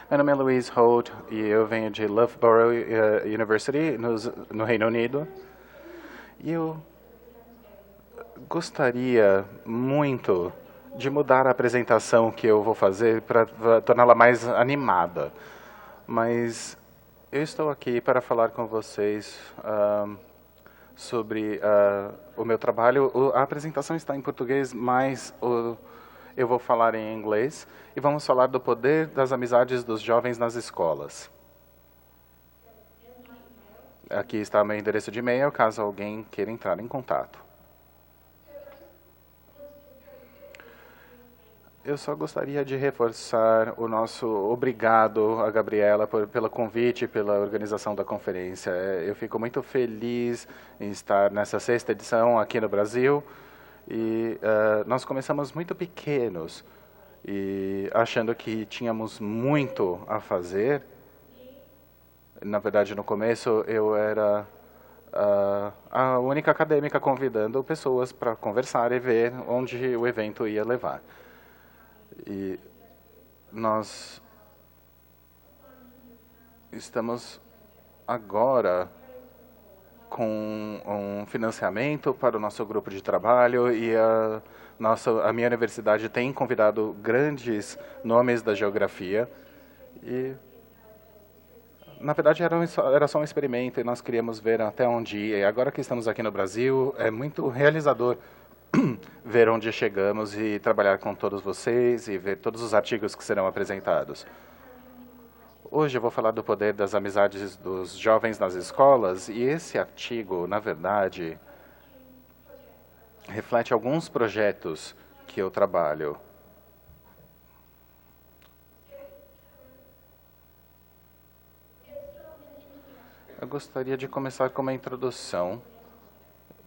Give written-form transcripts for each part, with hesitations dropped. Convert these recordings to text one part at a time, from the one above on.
Meu nome é Louise Holt e eu venho de Loughborough University, no Reino Unido. E eu gostaria muito de mudar a apresentação que eu vou fazer para torná-la mais animada. Mas eu estou aqui para falar com vocês sobre o meu trabalho. A apresentação está em português, mas eu vou falar em inglês. E vamos falar do poder das amizades dos jovens nas escolas. Aqui está meu endereço de e-mail, caso alguém queira entrar em contato. Eu só gostaria de reforçar o nosso obrigado a Gabriela pelo convite, pela organização da conferência. Eu fico muito feliz em estar nessa 6ª edição aqui no Brasil. E nós começamos muito pequenos e achando que tínhamos muito a fazer. Na verdade, no começo eu era a única acadêmica convidando pessoas para conversar e ver onde o evento ia levar. E nós estamos agora com um financiamento para o nosso grupo de trabalho e a minha universidade tem convidado grandes nomes da geografia. E, na verdade, era só um experimento e nós queríamos ver até onde ia. E agora que estamos aqui no Brasil, é muito realizador ver onde chegamos e trabalhar com todos vocês e ver todos os artigos que serão apresentados. Hoje eu vou falar do poder das amizades dos jovens nas escolas e esse artigo, na verdade, reflete alguns projetos que eu trabalho. Eu gostaria de começar com uma introdução,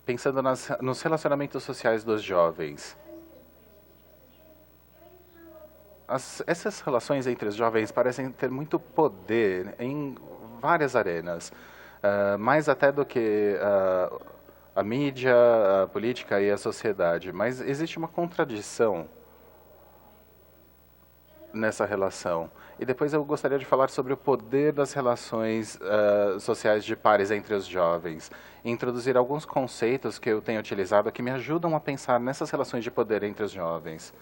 pensando nos relacionamentos sociais dos jovens. Essas relações entre os jovens parecem ter muito poder em várias arenas, mais até do que a mídia, a política e a sociedade. Mas existe uma contradição nessa relação. E depois eu gostaria de falar sobre o poder das relações sociais de pares entre os jovens. E introduzir alguns conceitos que eu tenho utilizado que me ajudam a pensar nessas relações de poder entre os jovens.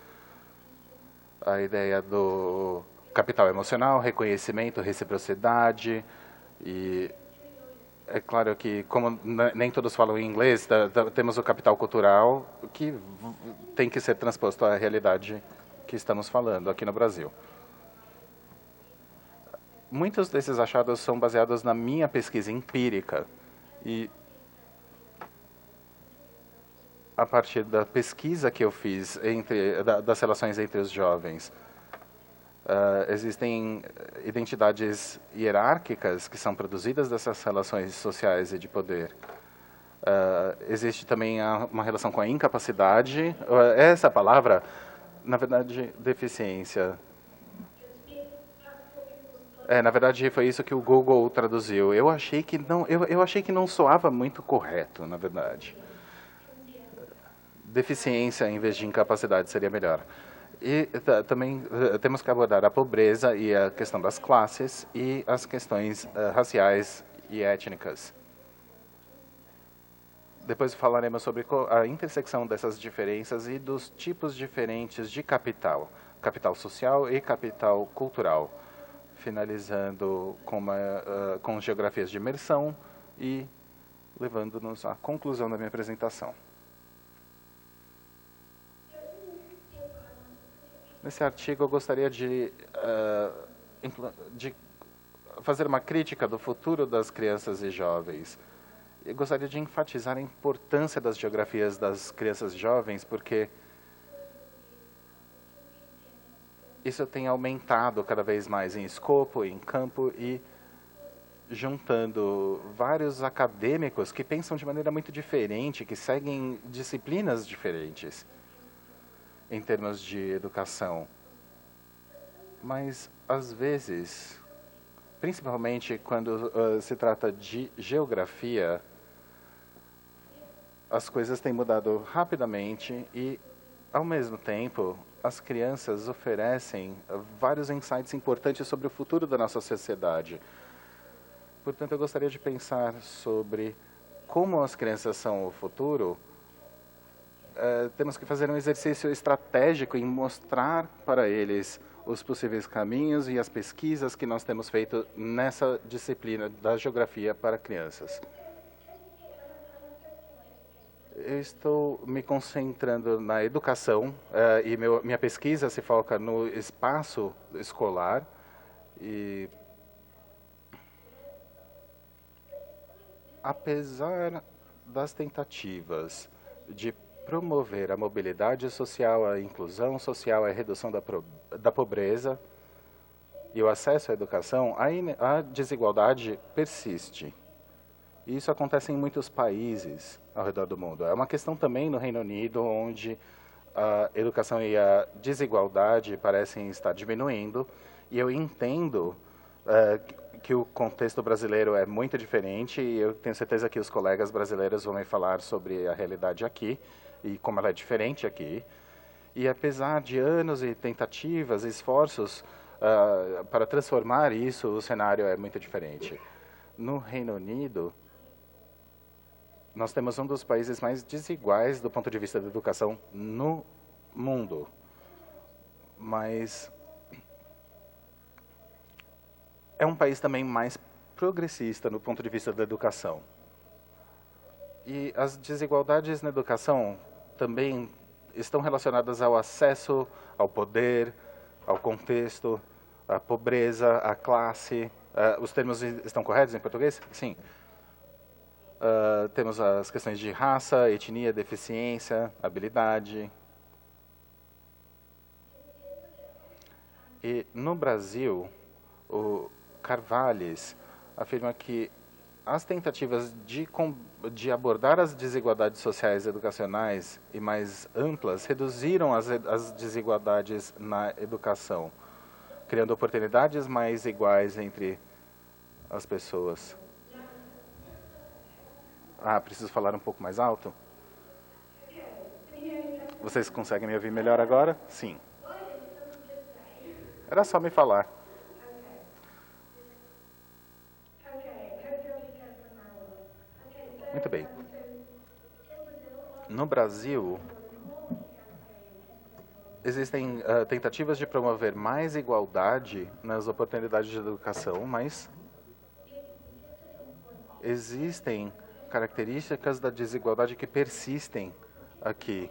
A ideia do capital emocional, reconhecimento, reciprocidade. E é claro que, como nem todos falam em inglês, temos o capital cultural, que tem que ser transposto à realidade que estamos falando aqui no Brasil. Muitos desses achados são baseados na minha pesquisa empírica e a partir da pesquisa que eu fiz das relações entre os jovens. Existem identidades hierárquicas que são produzidas dessas relações sociais e de poder. Existe também uma relação com a incapacidade. Essa palavra, na verdade, deficiência. Na verdade, foi isso que o Google traduziu. Eu achei que não soava muito correto, na verdade. Deficiência em vez de incapacidade seria melhor. E também temos que abordar a pobreza e a questão das classes e as questões raciais e étnicas. Depois falaremos sobre a intersecção dessas diferenças e dos tipos diferentes de capital. Capital social e capital cultural. Finalizando com geografias de imersão e levando-nos à conclusão da minha apresentação. Nesse artigo, eu gostaria de fazer uma crítica do futuro das crianças e jovens. Eu gostaria de enfatizar a importância das geografias das crianças e jovens, porque isso tem aumentado cada vez mais em escopo, em campo e juntando vários acadêmicos que pensam de maneira muito diferente, que seguem disciplinas diferentes em termos de educação. Mas, às vezes, principalmente quando se trata de geografia, as coisas têm mudado rapidamente e ao mesmo tempo, as crianças oferecem vários insights importantes sobre o futuro da nossa sociedade. Portanto, eu gostaria de pensar sobre como as crianças são o futuro. Temos que fazer um exercício estratégico em mostrar para eles os possíveis caminhos e as pesquisas que nós temos feito nessa disciplina da geografia para crianças. Eu estou me concentrando na educação e minha pesquisa se foca no espaço escolar e, apesar das tentativas de promover a mobilidade social, a inclusão social, a redução da pobreza e o acesso à educação, a desigualdade persiste. E isso acontece em muitos países ao redor do mundo. É uma questão também no Reino Unido, onde a educação e a desigualdade parecem estar diminuindo. E eu entendo que o contexto brasileiro é muito diferente, e eu tenho certeza que os colegas brasileiros vão me falar sobre a realidade aqui e como ela é diferente aqui. E apesar de anos e tentativas e esforços para transformar isso, o cenário é muito diferente. No Reino Unido, nós temos um dos países mais desiguais do ponto de vista da educação no mundo. Mas é um país também mais progressista no ponto de vista da educação. E as desigualdades na educação também estão relacionadas ao acesso ao poder, ao contexto, à pobreza, à classe. Os termos estão corretos em português? Sim. Temos as questões de raça, etnia, deficiência, habilidade. E no Brasil, o Carvalhes afirma que as tentativas de abordar as desigualdades sociais e educacionais e mais amplas reduziram as desigualdades na educação, criando oportunidades mais iguais entre as pessoas. Preciso falar um pouco mais alto? Vocês conseguem me ouvir melhor agora? Sim. Era só me falar. Muito bem. No Brasil, existem tentativas de promover mais igualdade nas oportunidades de educação, mas existem características da desigualdade que persistem aqui.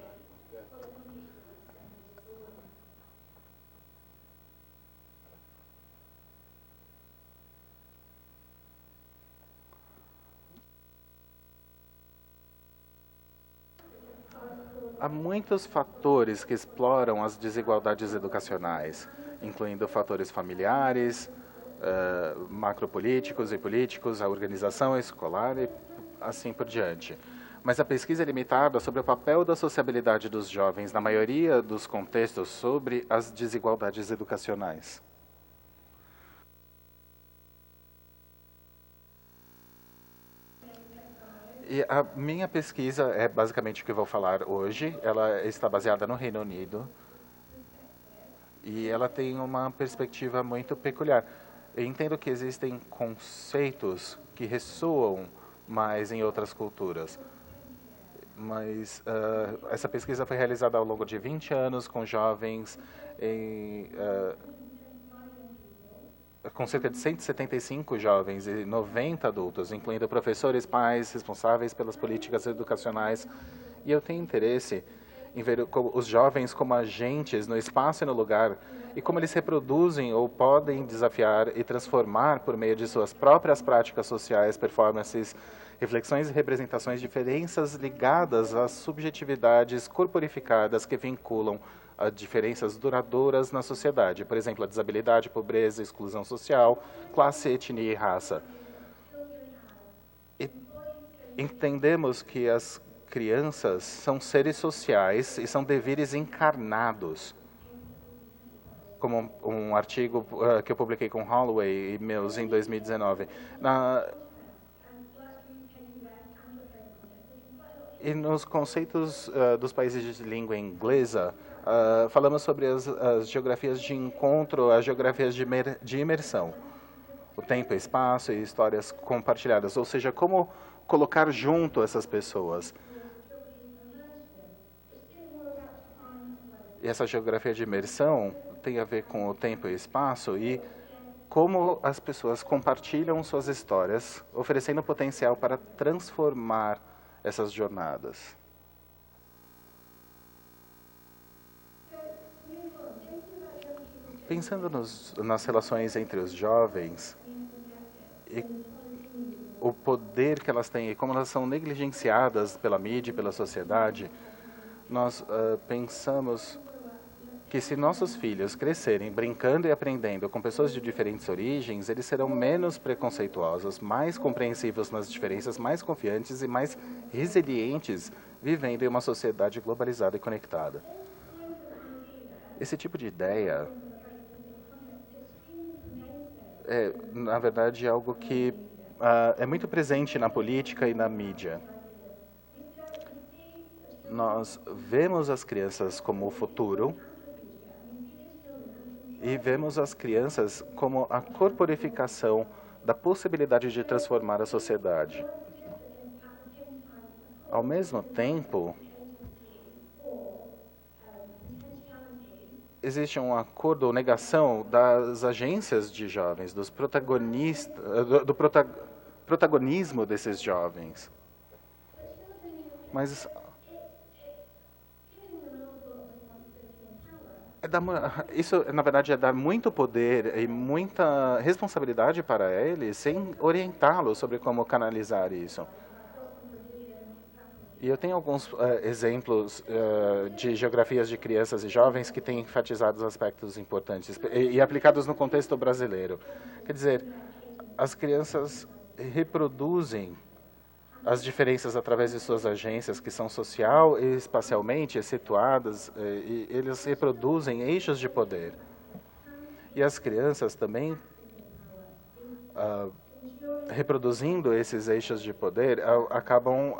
Há muitos fatores que exploram as desigualdades educacionais, incluindo fatores familiares, macropolíticos e políticos, a organização escolar e assim por diante. Mas a pesquisa é limitada sobre o papel da sociabilidade dos jovens na maioria dos contextos sobre as desigualdades educacionais. E a minha pesquisa é basicamente o que eu vou falar hoje. Ela está baseada no Reino Unido e ela tem uma perspectiva muito peculiar. Eu entendo que existem conceitos que ressoam mais em outras culturas, mas essa pesquisa foi realizada ao longo de 20 anos com jovens com cerca de 175 jovens e 90 adultos, incluindo professores, pais, responsáveis pelas políticas educacionais. E eu tenho interesse em ver os jovens como agentes no espaço e no lugar, e como eles reproduzem ou podem desafiar e transformar, por meio de suas próprias práticas sociais, performances, reflexões e representações, diferenças ligadas às subjetividades corporificadas que vinculam a diferenças duradouras na sociedade, por exemplo, a desabilidade, pobreza, exclusão social, classe, etnia e raça. E entendemos que as crianças são seres sociais e são deveres encarnados. Como um artigo que eu publiquei com Holloway e Mills em E nos conceitos dos países de língua inglesa, falamos sobre as geografias de encontro, as geografias de imersão. O tempo, espaço e histórias compartilhadas, ou seja, como colocar junto essas pessoas. E essa geografia de imersão tem a ver com o tempo e espaço e como as pessoas compartilham suas histórias, oferecendo potencial para transformar essas jornadas. Pensando nas relações entre os jovens e o poder que elas têm e como elas são negligenciadas pela mídia e pela sociedade, nós pensamos que se nossos filhos crescerem brincando e aprendendo com pessoas de diferentes origens, eles serão menos preconceituosos, mais compreensivos nas diferenças, mais confiantes e mais resilientes, vivendo em uma sociedade globalizada e conectada. Esse tipo de ideia é, na verdade, algo que é muito presente na política e na mídia. Nós vemos as crianças como o futuro e vemos as crianças como a corporificação da possibilidade de transformar a sociedade. Ao mesmo tempo, existe um acordo ou negação das agências de jovens, dos protagonistas, do protagonismo desses jovens. Mas isso, na verdade, é dar muito poder e muita responsabilidade para eles, sem orientá-los sobre como canalizar isso. E eu tenho alguns exemplos de geografias de crianças e jovens que têm enfatizado os aspectos importantes e aplicados no contexto brasileiro. Quer dizer, as crianças reproduzem as diferenças através de suas agências, que são social e espacialmente situadas, e eles reproduzem eixos de poder. E as crianças também, reproduzindo esses eixos de poder, acabam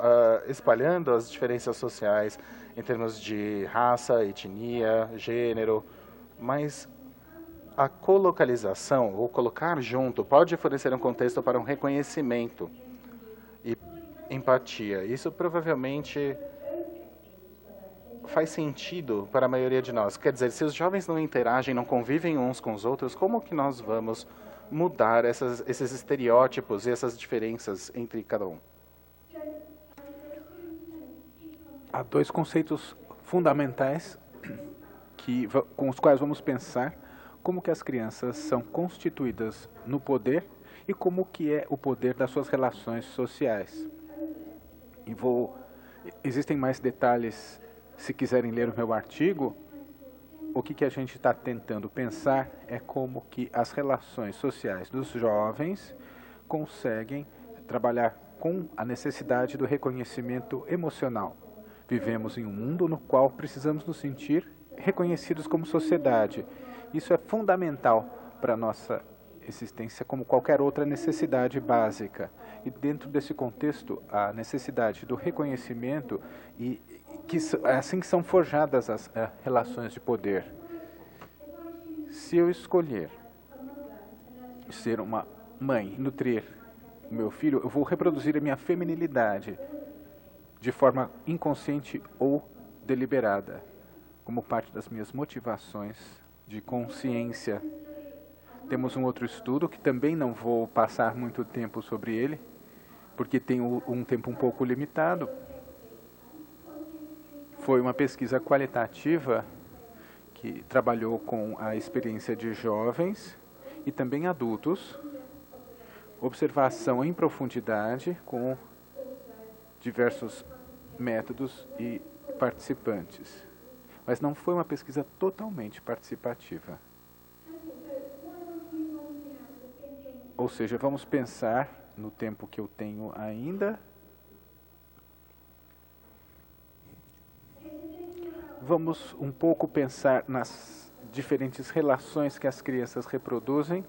espalhando as diferenças sociais em termos de raça, etnia, gênero, mas a colocalização, ou colocar junto, pode fornecer um contexto para um reconhecimento e empatia. Isso provavelmente faz sentido para a maioria de nós. Quer dizer, se os jovens não interagem, não convivem uns com os outros, como que nós vamos mudar esses estereótipos e essas diferenças entre cada um? Há dois conceitos fundamentais com os quais vamos pensar como que as crianças são constituídas no poder e como que é o poder das suas relações sociais. Existem mais detalhes, se quiserem ler o meu artigo. O que a gente está tentando pensar é como que as relações sociais dos jovens conseguem trabalhar com a necessidade do reconhecimento emocional. Vivemos em um mundo no qual precisamos nos sentir reconhecidos como sociedade. Isso é fundamental para a nossa existência, como qualquer outra necessidade básica. E dentro desse contexto, a necessidade do reconhecimento é assim que são forjadas as relações de poder. Se eu escolher ser uma mãe, nutrir o meu filho, eu vou reproduzir a minha feminilidade de forma inconsciente ou deliberada, como parte das minhas motivações de consciência. Temos um outro estudo que também não vou passar muito tempo sobre ele, porque tem um tempo um pouco limitado. Foi uma pesquisa qualitativa que trabalhou com a experiência de jovens e também adultos, observação em profundidade com diversos métodos e participantes. Mas não foi uma pesquisa totalmente participativa. Ou seja, vamos pensar no tempo que eu tenho ainda. Vamos um pouco pensar nas diferentes relações que as crianças reproduzem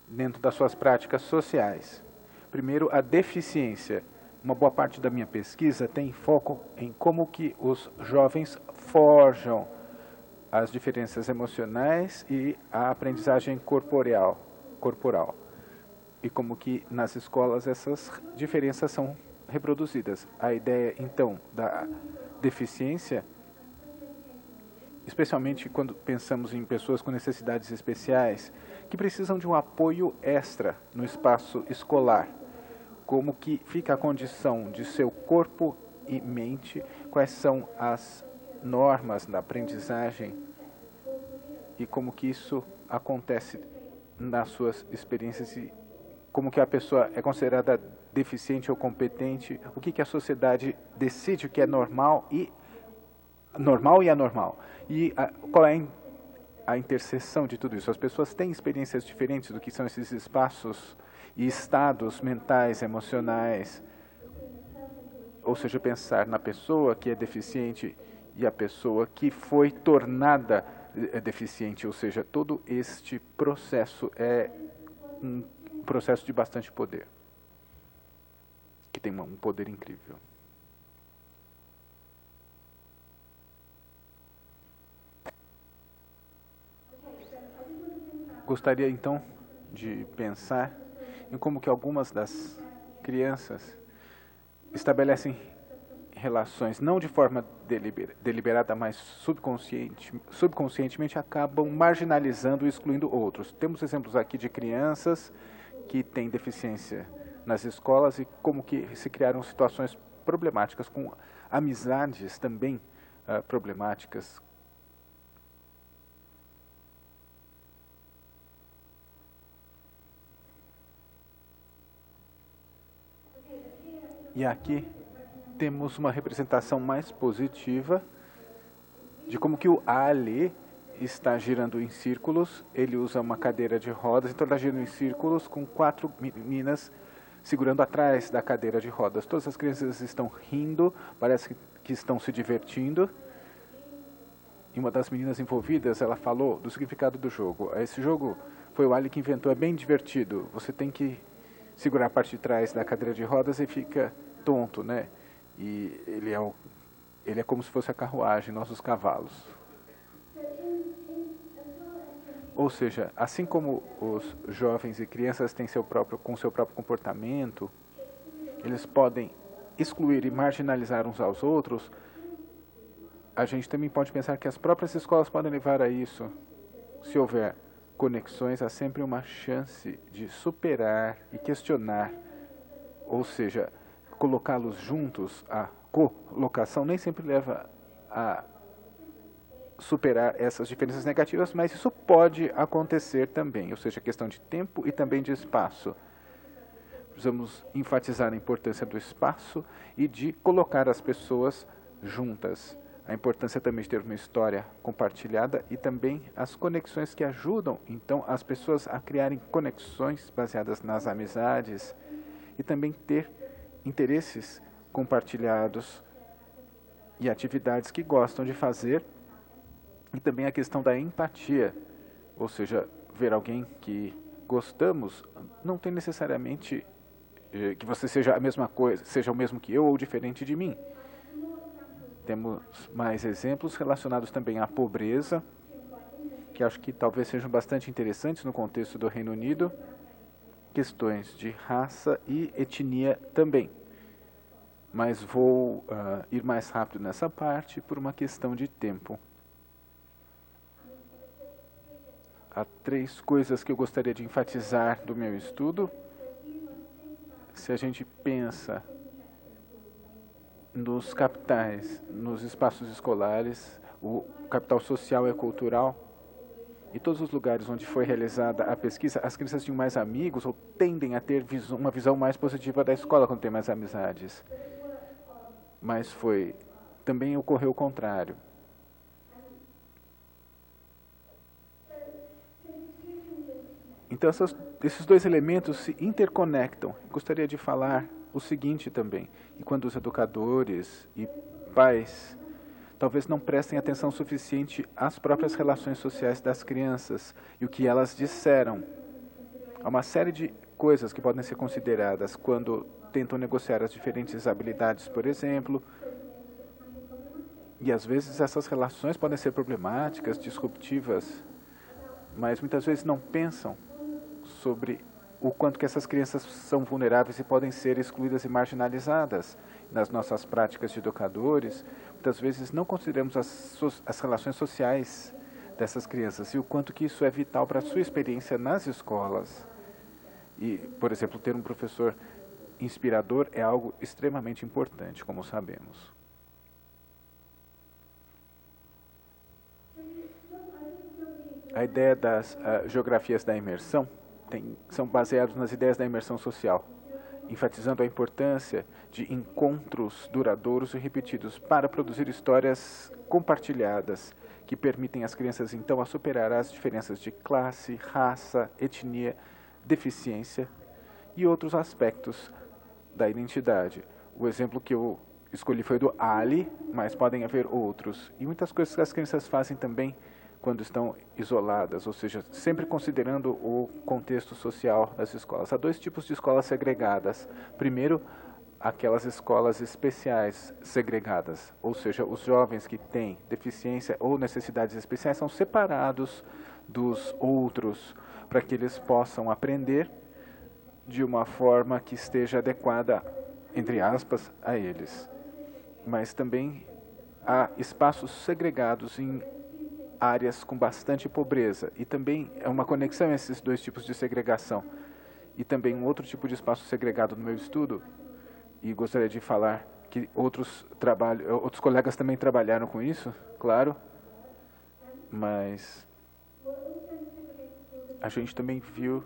dentro das suas práticas sociais. Primeiro, a deficiência. uma boa parte da minha pesquisa tem foco em como que os jovens forjam as diferenças emocionais e a aprendizagem corporal. E como que nas escolas essas diferenças são reproduzidas. A ideia, então, da deficiência, especialmente quando pensamos em pessoas com necessidades especiais, que precisam de um apoio extra no espaço escolar, como que fica a condição de seu corpo e mente, quais são as normas da aprendizagem e como que isso acontece nas suas experiências e como que a pessoa é considerada deficiente ou competente, o que a sociedade decide o que é normal e anormal. E qual é a interseção de tudo isso? As pessoas têm experiências diferentes do que são esses espaços e estados mentais, emocionais. Ou seja, pensar na pessoa que é deficiente e a pessoa que foi tornada deficiente. Ou seja, todo este processo é um processo de bastante poder, que tem um poder incrível. Gostaria então de pensar em como que algumas das crianças estabelecem relações, não de forma deliberada, mas subconscientemente acabam marginalizando e excluindo outros. Temos exemplos aqui de crianças que têm deficiência nas escolas e como que se criaram situações problemáticas, com amizades também problemáticas. E aqui temos uma representação mais positiva de como que o Ali está girando em círculos. Ele usa uma cadeira de rodas, então está girando em círculos com 4 meninas segurando atrás da cadeira de rodas. Todas as crianças estão rindo, parece que estão se divertindo. E uma das meninas envolvidas, ela falou do significado do jogo. Esse jogo foi o Ali que inventou, é bem divertido. Você tem que segurar a parte de trás da cadeira de rodas e fica tonto, né? E ele é como se fosse a carruagem, nossos cavalos. Ou seja, assim como os jovens e crianças têm seu próprio comportamento, eles podem excluir e marginalizar uns aos outros, a gente também pode pensar que as próprias escolas podem levar a isso. Se houver conexões, há sempre uma chance de superar e questionar, ou seja, colocá-los juntos. A colocação nem sempre leva a superar essas diferenças negativas, mas isso pode acontecer também, ou seja, questão de tempo e também de espaço. Precisamos enfatizar a importância do espaço e de colocar as pessoas juntas. A importância também de ter uma história compartilhada e também as conexões que ajudam, então, as pessoas a criarem conexões baseadas nas amizades e também ter interesses compartilhados e atividades que gostam de fazer. E também a questão da empatia, ou seja, ver alguém que gostamos não tem necessariamente que você seja a mesma coisa, seja o mesmo que eu ou diferente de mim. Temos mais exemplos relacionados também à pobreza, que acho que talvez sejam bastante interessantes no contexto do Reino Unido, questões de raça e etnia também. Mas vou ir mais rápido nessa parte por uma questão de tempo. Há 3 coisas que eu gostaria de enfatizar do meu estudo. Se a gente pensa nos capitais, nos espaços escolares, o capital social e cultural, e todos os lugares onde foi realizada a pesquisa, as crianças tinham mais amigos ou tendem a ter uma visão mais positiva da escola quando tem mais amizades. Mas também ocorreu o contrário. Então, esses 2 elementos se interconectam. Gostaria de falar o seguinte também, e quando os educadores e pais talvez não prestem atenção suficiente às próprias relações sociais das crianças e o que elas disseram. Há uma série de coisas que podem ser consideradas quando tentam negociar as diferentes habilidades, por exemplo. E às vezes essas relações podem ser problemáticas, disruptivas, mas muitas vezes não pensam sobre o quanto que essas crianças são vulneráveis e podem ser excluídas e marginalizadas. Nas nossas práticas de educadores, muitas vezes não consideramos as relações sociais dessas crianças e o quanto que isso é vital para a sua experiência nas escolas. E, por exemplo, ter um professor inspirador é algo extremamente importante, como sabemos. A ideia das geografias da imersão são baseados nas ideias da imersão social, enfatizando a importância de encontros duradouros e repetidos para produzir histórias compartilhadas que permitem às crianças, então, a superar as diferenças de classe, raça, etnia, deficiência e outros aspectos da identidade. O exemplo que eu escolhi foi do Ali, mas podem haver outros. E muitas coisas que as crianças fazem também quando estão isoladas, ou seja, sempre considerando o contexto social das escolas. Há dois tipos de escolas segregadas. Primeiro, aquelas escolas especiais segregadas, ou seja, os jovens que têm deficiência ou necessidades especiais são separados dos outros para que eles possam aprender de uma forma que esteja adequada, entre aspas, a eles. Mas também há espaços segregados em áreas com bastante pobreza, e também é uma conexão entre esses dois tipos de segregação. E também um outro tipo de espaço segregado no meu estudo, e gostaria de falar que outros colegas também trabalharam com isso, claro, mas a gente também viu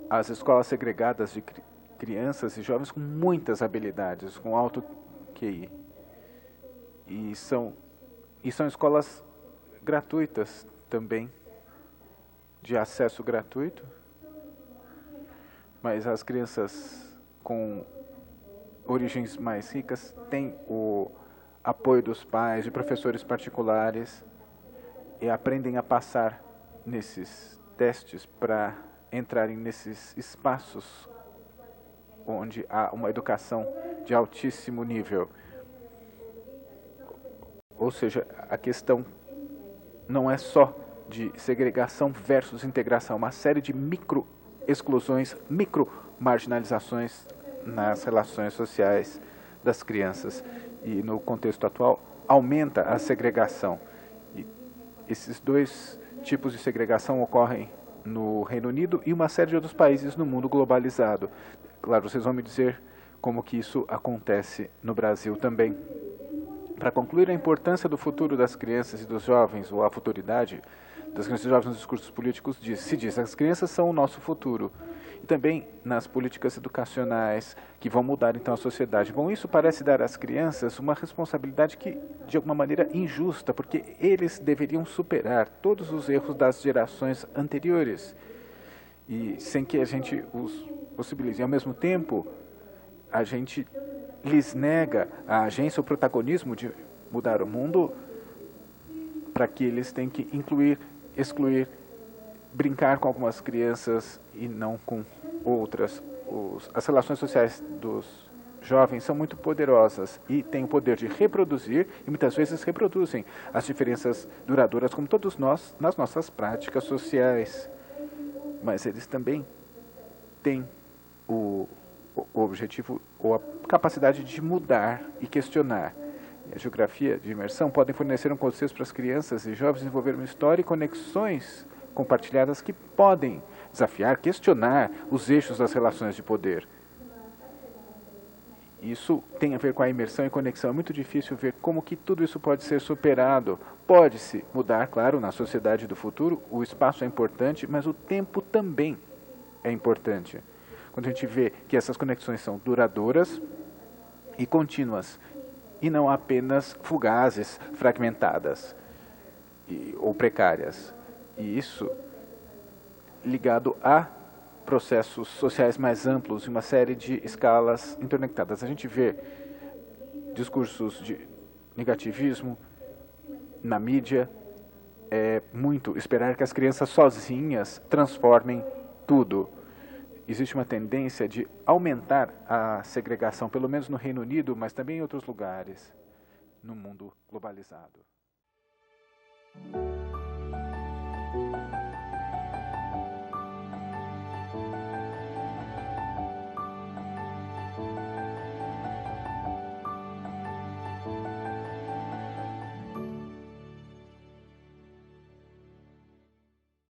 as escolas segregadas de crianças e jovens com muitas habilidades, com alto QI. E são escolas gratuitas também, de acesso gratuito, mas as crianças com origens mais ricas têm o apoio dos pais, de professores particulares, e aprendem a passar nesses testes para entrarem nesses espaços onde há uma educação de altíssimo nível. Ou seja, a questão não é só de segregação versus integração, uma série de micro-exclusões, micro-marginalizações nas relações sociais das crianças. E no contexto atual, aumenta a segregação. E esses dois tipos de segregação ocorrem no Reino Unido e uma série de outros países no mundo globalizado. Claro, vocês vão me dizer como que isso acontece no Brasil também. Para concluir a importância do futuro das crianças e dos jovens, ou a futuridade das crianças e jovens nos discursos políticos, se diz que as crianças são o nosso futuro. E também nas políticas educacionais que vão mudar então a sociedade. Bom, isso parece dar às crianças uma responsabilidade que, de alguma maneira, injusta, porque eles deveriam superar todos os erros das gerações anteriores, e sem que a gente os possibilize. E, ao mesmo tempo, a gente lhes nega a agência, o protagonismo de mudar o mundo, para que eles tenham que incluir, excluir, brincar com algumas crianças e não com outras. As relações sociais dos jovens são muito poderosas e têm o poder de reproduzir, e muitas vezes reproduzem as diferenças duradouras, como todos nós, nas nossas práticas sociais. Mas eles também têm o objetivo ou a capacidade de mudar e questionar. A geografia de imersão podem fornecer um contexto para as crianças e jovens desenvolver uma história e conexões compartilhadas que podem desafiar, questionar os eixos das relações de poder. Isso tem a ver com a imersão e conexão. É muito difícil ver como que tudo isso pode ser superado. Pode-se mudar, claro, na sociedade do futuro. O espaço é importante, mas o tempo também é importante. Quando a gente vê que essas conexões são duradouras e contínuas, e não apenas fugazes, fragmentadas ou precárias. E isso ligado a processos sociais mais amplos, em uma série de escalas interconectadas. A gente vê discursos de negativismo na mídia. É muito esperar que as crianças sozinhas transformem tudo. existe uma tendência de aumentar a segregação, pelo menos no Reino Unido, mas também em outros lugares no mundo globalizado.